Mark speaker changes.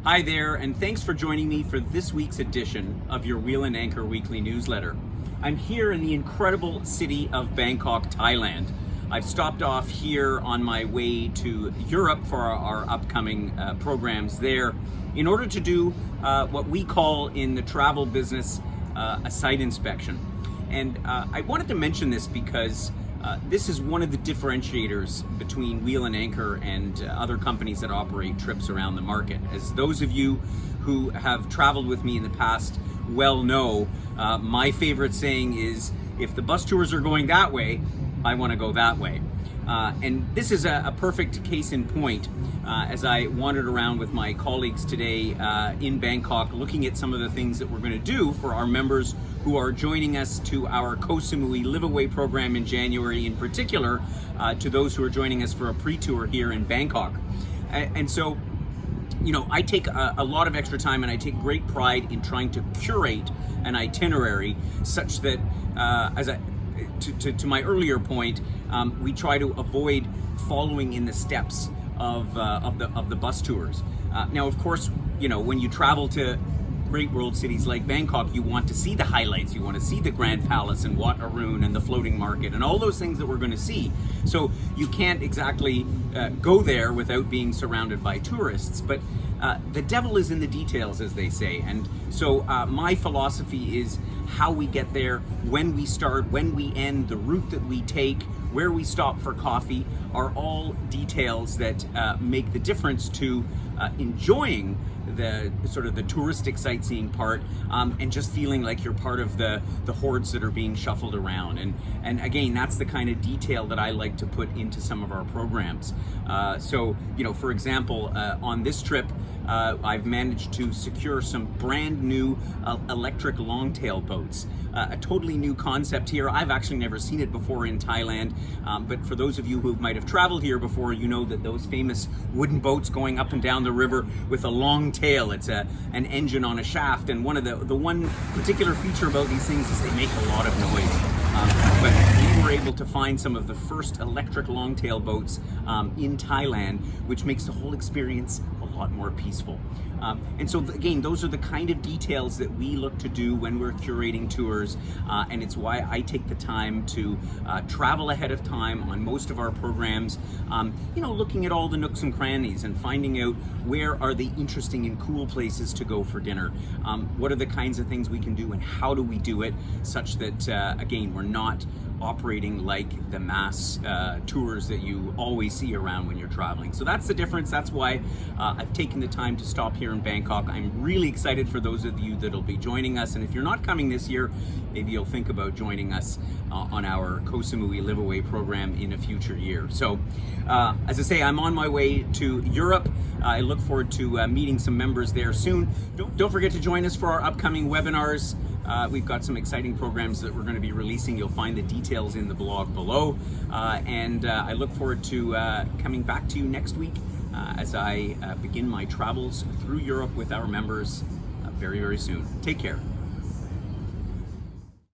Speaker 1: Hi there, and thanks for joining me for this week's edition of your Wheel and Anchor weekly newsletter. I'm here in the incredible city of Bangkok, Thailand. I've stopped off here on my way to Europe for our upcoming programs there in order to do what we call in the travel business a site inspection. And I wanted to mention this because this is one of the differentiators between Wheel and Anchor and other companies that operate trips around the market. As those of you who have traveled with me in the past well know, my favorite saying is, if the bus tours are going that way, I want to go that way. And this is a perfect case in point as I wandered around with my colleagues today in Bangkok, looking at some of the things that we're going to do for our members who are joining us to our Koh Samui Live Away program in January, in particular to those who are joining us for a pre-tour here in Bangkok. And so, you know, I take a lot of extra time and I take great pride in trying to curate an itinerary such that, to my earlier point, we try to avoid following in the steps of the bus tours. Now, of course, you know, when you travel to great world cities like Bangkok, you want to see the highlights. You want to see the Grand Palace and Wat Arun and the floating market and all those things that we're going to see. So you can't exactly go there without being surrounded by tourists. But the devil is in the details, as they say. And so my philosophy is how we get there, when we start, when we end, the route that we take, where we stop for coffee, are all details that make the difference to enjoying the sort of the touristic sightseeing part and just feeling like you're part of the hordes that are being shuffled around. And again, that's the kind of detail that I like to put into some of our programs. So, you know, for example, on this trip, I've managed to secure some brand new electric longtail boats. A totally new concept here. I've actually never seen it before in Thailand, but for those of you who might have traveled here before, you know that those famous wooden boats going up and down the river with a long tail, it's an engine on a shaft, and the one particular feature about these things is they make a lot of noise. But we were able to find some of the first electric longtail boats in Thailand, which makes the whole experience a lot more peaceful. And so again, those are the kind of details that we look to do when we're curating tours, and it's why I take the time to travel ahead of time on most of our programs, you know, looking at all the nooks and crannies and finding out where are the interesting and cool places to go for dinner, what are the kinds of things we can do and how do we do it such that, again, we're not operating like the mass tours that you always see around when you're traveling. So that's the difference. That's why I've taken the time to stop here in Bangkok. I'm really excited for those of you that'll be joining us, and if you're not coming this year, maybe you'll think about joining us on our Koh Samui Live Away program in a future year. So as I say, I'm on my way to Europe. I look forward to meeting some members there soon. Don't forget to join us for our upcoming webinars. We've got some exciting programs that we're going to be releasing. You'll find the details in the blog below. And I look forward to coming back to you next week as I begin my travels through Europe with our members very, very soon. Take care.